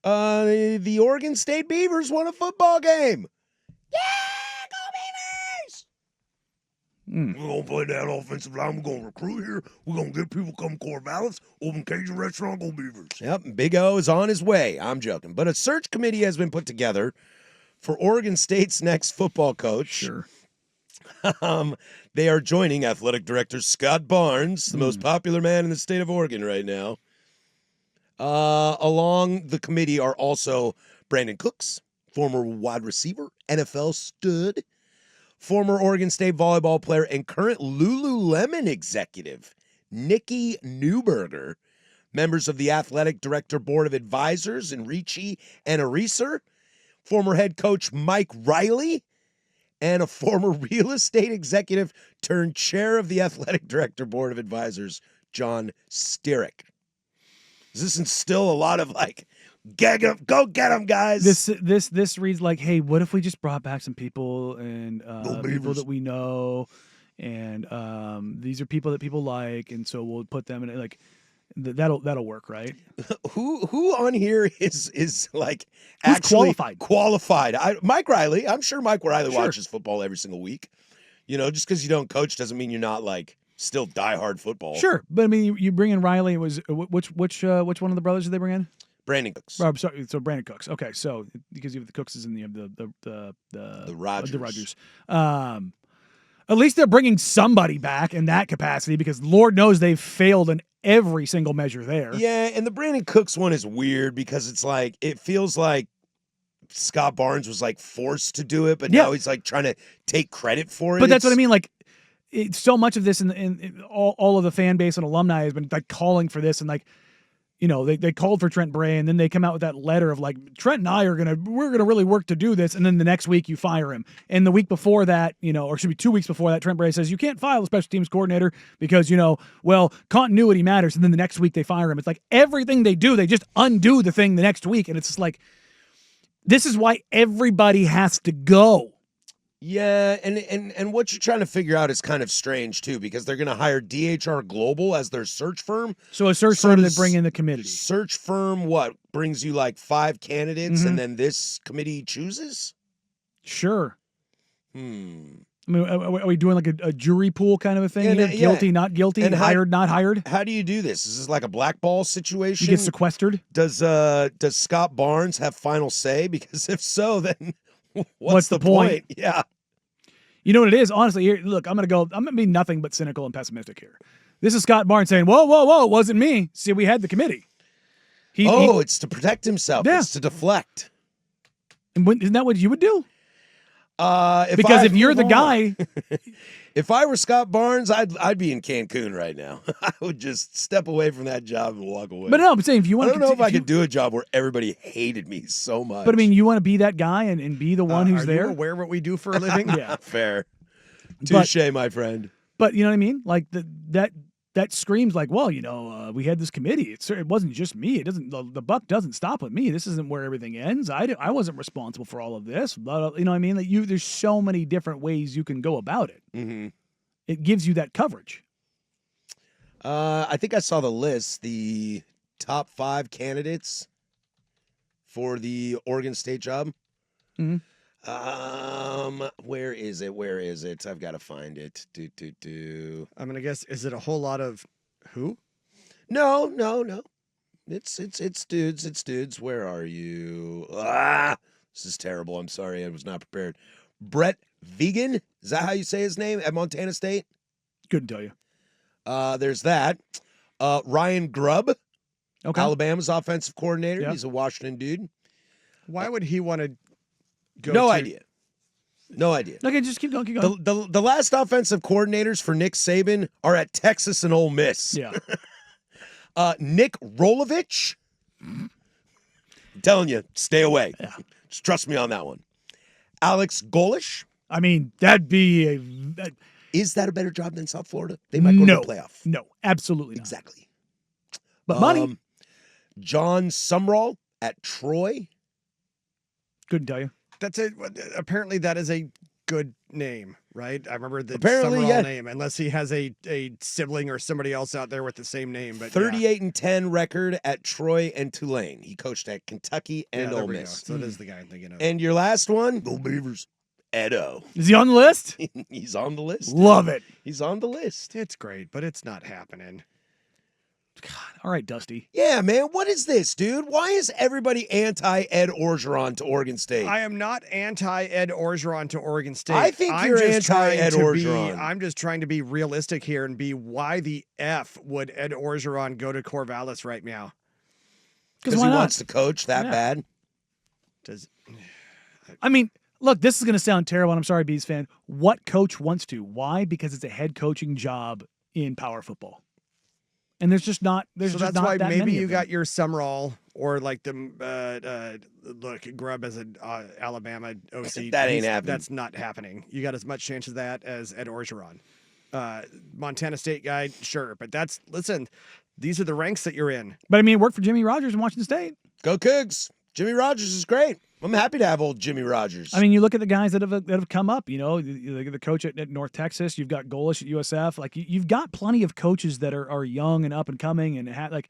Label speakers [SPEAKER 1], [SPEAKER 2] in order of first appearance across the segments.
[SPEAKER 1] The Oregon State Beavers won a football game. Yeah, go Beavers! We're going to play that offensive line. We're going to recruit here. We're going to get people come Corvallis, open Cajun restaurant, go Beavers. Yep, Big O is on his way. I'm joking. But a search committee has been put together for Oregon State's next football coach.
[SPEAKER 2] Sure.
[SPEAKER 1] They are joining athletic director Scott Barnes, the most popular man in the state of Oregon right now. Along the committee are also Brandon Cooks, former wide receiver, NFL stud, former Oregon State volleyball player, and current Lululemon executive, Nikki Newberger, members of the athletic director board of advisors, Enrici and Ariser, former head coach Mike Riley, and a former real estate executive turned chair of the athletic director board of advisors, John Stirrick. Does this instill a lot of go get them, guys?
[SPEAKER 2] This reads like, hey, what if we just brought back some people and people that we know, and these are people that people like, and so we'll put them in that'll work, right?
[SPEAKER 1] Who on here is like
[SPEAKER 2] Who's
[SPEAKER 1] actually
[SPEAKER 2] qualified?
[SPEAKER 1] Mike Riley. I'm sure Mike Riley watches football every single week. Just because you don't coach doesn't mean you're not still diehard football.
[SPEAKER 2] Sure, but I mean, you bring in Riley. Which one of the brothers did they bring in?
[SPEAKER 1] Brandon Cooks.
[SPEAKER 2] Oh, sorry, so Brandon Cooks. Okay, so because you have the Cookses and the
[SPEAKER 1] Rogers.
[SPEAKER 2] The Rogers. At least they're bringing somebody back in that capacity, because Lord knows they've failed in every single measure there.
[SPEAKER 1] Yeah, and the Brandon Cooks one is weird because it's it feels like Scott Barnes was forced to do it, but now he's trying to take credit for it.
[SPEAKER 2] But that's what I mean. So much of this in all of the fan base and alumni has been calling for this, and they called for Trent Bray, and then they come out with that letter of Trent and I we're gonna really work to do this, and then the next week you fire him, and the week before that, or should be 2 weeks before that, Trent Bray says you can't fire a special teams coordinator because continuity matters, and then the next week they fire him. It's everything they do, they just undo the thing the next week, and it's just this is why everybody has to go.
[SPEAKER 1] Yeah, and what you're trying to figure out is kind of strange, too, because they're going to hire DHR Global as their search firm.
[SPEAKER 2] So a search firm that bring in the committee.
[SPEAKER 1] Search firm, brings you 5 candidates, and then this committee chooses?
[SPEAKER 2] Sure. I mean, are we doing a jury pool kind of a thing? Guilty, not guilty, and hired, not hired?
[SPEAKER 1] How do you do this? Is this a blackball situation?
[SPEAKER 2] You get sequestered?
[SPEAKER 1] Does Scott Barnes have final say? Because if so, then what's the point? Yeah.
[SPEAKER 2] You know what it is? Honestly, here, look, I'm going to be nothing but cynical and pessimistic here. This is Scott Barnes saying, whoa, it wasn't me. See, we had the committee.
[SPEAKER 1] It's to protect himself.
[SPEAKER 2] Yeah.
[SPEAKER 1] It's to deflect.
[SPEAKER 2] And isn't that what you would do? If you're the guy...
[SPEAKER 1] If I were Scott Barnes, I'd be in Cancun right now. I would just step away from that job and walk away.
[SPEAKER 2] But no, I'm saying if you want
[SPEAKER 1] I don't know if I could do a job where everybody hated me so much.
[SPEAKER 2] But I mean, you want to be that guy and be the one who's there.
[SPEAKER 3] Are you aware of what we do for a living?
[SPEAKER 1] Yeah, fair. Touche, my friend.
[SPEAKER 2] But you know what I mean? That screams we had this committee. It wasn't just me. It doesn't. The buck doesn't stop with me. This isn't where everything ends. I wasn't responsible for all of this. But, you know what I mean? There's so many different ways you can go about it.
[SPEAKER 1] Mm-hmm.
[SPEAKER 2] It gives you that coverage.
[SPEAKER 1] I think I saw the list. The top 5 candidates for the Oregon State job.
[SPEAKER 2] Mm-hmm.
[SPEAKER 1] Where is it? I've got to find it.
[SPEAKER 3] I'm gonna guess. Is it a whole lot of who?
[SPEAKER 1] No. It's dudes. It's dudes. Where are you? This is terrible. I'm sorry. I was not prepared. Brett Vegan. Is that how you say his name at Montana State?
[SPEAKER 2] Couldn't tell you.
[SPEAKER 1] There's that. Ryan Grubb.
[SPEAKER 2] Okay.
[SPEAKER 1] Alabama's offensive coordinator.
[SPEAKER 2] Yeah.
[SPEAKER 1] He's a Washington dude.
[SPEAKER 3] Why would he want to go?
[SPEAKER 1] No idea.
[SPEAKER 2] Okay, just keep going.
[SPEAKER 1] The last offensive coordinators for Nick Saban are at Texas and Ole Miss.
[SPEAKER 2] Yeah.
[SPEAKER 1] Nick Rolovich. I'm telling you, stay away.
[SPEAKER 2] Yeah.
[SPEAKER 1] Just trust me on that one. Alex Golish.
[SPEAKER 2] I mean, that'd be
[SPEAKER 1] Is that a better job than South Florida? They might go to the playoff.
[SPEAKER 2] No, absolutely not.
[SPEAKER 1] Exactly.
[SPEAKER 2] But money.
[SPEAKER 1] John Sumrall at Troy.
[SPEAKER 2] Couldn't tell you.
[SPEAKER 3] Apparently that is a good name, right? I remember the
[SPEAKER 1] Apparently,
[SPEAKER 3] Summerall
[SPEAKER 1] yeah.
[SPEAKER 3] name, unless he has a sibling or somebody else out there with the same name. But
[SPEAKER 1] 38-10 record at Troy and Tulane. He coached at Kentucky and
[SPEAKER 3] there
[SPEAKER 1] Ole
[SPEAKER 3] we go.
[SPEAKER 1] Miss.
[SPEAKER 3] So it is the guy I'm thinking of.
[SPEAKER 1] And your last one, Go Beavers. Edo.
[SPEAKER 2] Is he on the list?
[SPEAKER 1] He's on the list.
[SPEAKER 2] Love it.
[SPEAKER 1] He's on the list.
[SPEAKER 3] It's great, but it's not happening.
[SPEAKER 2] God, all right, Dusty.
[SPEAKER 1] Yeah, man. What is this, dude? Why is everybody anti-Ed Orgeron to Oregon State?
[SPEAKER 3] I am not anti-Ed Orgeron to Oregon State.
[SPEAKER 1] I think you're anti-Ed Orgeron.
[SPEAKER 3] I'm just trying to be realistic here and be why the F would Ed Orgeron go to Corvallis right now?
[SPEAKER 1] Because he wants to coach that bad?
[SPEAKER 2] I mean, look, this is going to sound terrible, and I'm sorry, Bees fan. What coach wants to? Why? Because it's a head coaching job in power football. And there's just not.
[SPEAKER 3] So that's why maybe you got your Summerall or like the look Grubb as an Alabama OC.
[SPEAKER 1] That ain't happening.
[SPEAKER 3] That's not happening. You got as much chance of that as Ed Orgeron. Montana State guy, sure, but listen. These are the ranks that you're in.
[SPEAKER 2] But I mean, it worked for Jimmy Rogers in Washington State.
[SPEAKER 1] Go Cougs. Jimmy Rogers is great. I'm happy to have old Jimmy Rogers.
[SPEAKER 2] I mean, you look at the guys that have come up. You know, the coach at North Texas. You've got Golish at USF. Like you've got plenty of coaches that are young and up and coming, and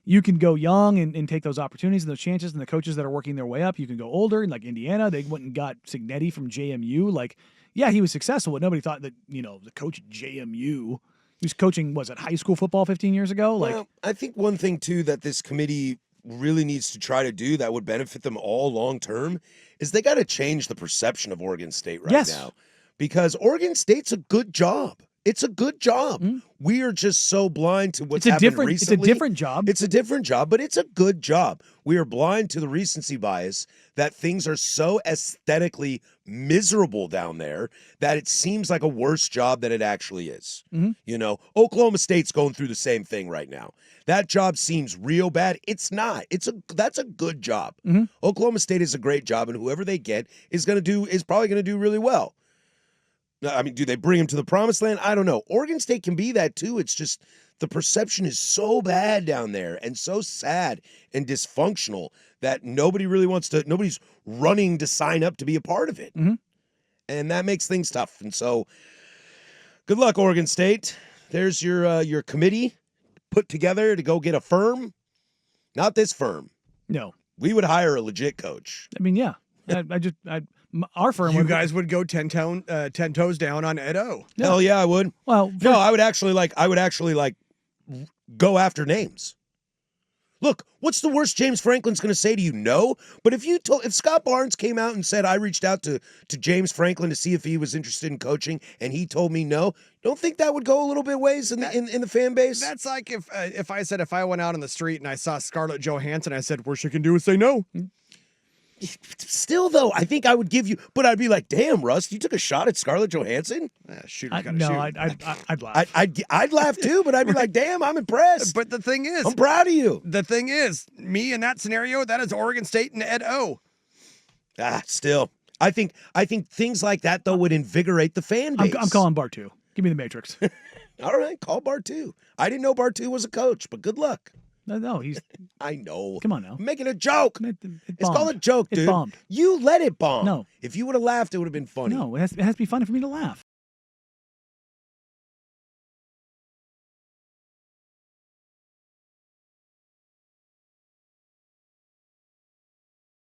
[SPEAKER 2] you can go young and take those opportunities and those chances. And the coaches that are working their way up, you can go older. And like Indiana, they went and got Signetti from JMU. Like, yeah, he was successful, but nobody thought that the coach at JMU, he was coaching, was it high school football 15 years ago? Like,
[SPEAKER 1] well, I think one thing too that this committee really needs to try to do that would benefit them all long term is they got to change the perception of Oregon State right now, because Oregon State's a good job. It's a good job.
[SPEAKER 2] Mm-hmm.
[SPEAKER 1] We are just so blind to what's happened recently.
[SPEAKER 2] It's a different job.
[SPEAKER 1] It's a different job, but it's a good job. We are blind to the recency bias that things are so aesthetically miserable down there that it seems like a worse job than it actually is.
[SPEAKER 2] Mm-hmm.
[SPEAKER 1] Oklahoma State's going through the same thing right now. That job seems real bad. It's not. That's a good job.
[SPEAKER 2] Mm-hmm.
[SPEAKER 1] Oklahoma State is a great job, and whoever they get is probably going to do really well. I mean, do they bring him to the promised land? I don't know. Oregon State can be that too. It's just the perception is so bad down there and so sad and dysfunctional that nobody's running to sign up to be a part of it.
[SPEAKER 2] Mm-hmm.
[SPEAKER 1] And that makes things tough. And so good luck, Oregon State. There's your committee put together to go get a firm. Not this firm.
[SPEAKER 2] No.
[SPEAKER 1] We would hire a legit coach.
[SPEAKER 2] I mean, yeah. Our firm.
[SPEAKER 3] You guys would go 10 toes down on Ed O.
[SPEAKER 2] No.
[SPEAKER 1] Hell yeah, I would.
[SPEAKER 2] Well,
[SPEAKER 1] no, I would actually go after names. Look, what's the worst James Franklin's going to say to you? No. But if Scott Barnes came out and said, I reached out to James Franklin to see if he was interested in coaching, and he told me no, don't think that would go a little bit ways in the fan base?
[SPEAKER 3] That's like if I went out on the street and I saw Scarlett Johansson, I said, worst you can do is say no.
[SPEAKER 1] Still, though, I think I would give you, but I'd be like, damn, Russ, you took a shot at Scarlett Johansson?
[SPEAKER 3] I'd laugh.
[SPEAKER 1] I'd laugh too, but I'd be like, damn, I'm impressed.
[SPEAKER 3] But the thing is,
[SPEAKER 1] I'm proud of you.
[SPEAKER 3] The thing is, me in that scenario, that is Oregon State and Ed O.
[SPEAKER 1] Still, I think things like that, though, would invigorate the fan base.
[SPEAKER 2] I'm calling Bartu. Give me the Matrix.
[SPEAKER 1] All right, call Bartu. I didn't know Bartu was a coach, but good luck.
[SPEAKER 2] No, he's.
[SPEAKER 1] I know.
[SPEAKER 2] Come on now.
[SPEAKER 1] I'm making a joke. It's called a joke, dude.
[SPEAKER 2] It bombed.
[SPEAKER 1] You let it bomb.
[SPEAKER 2] No.
[SPEAKER 1] If you would have laughed, it would have been funny.
[SPEAKER 2] No, it has to be funny for me to laugh.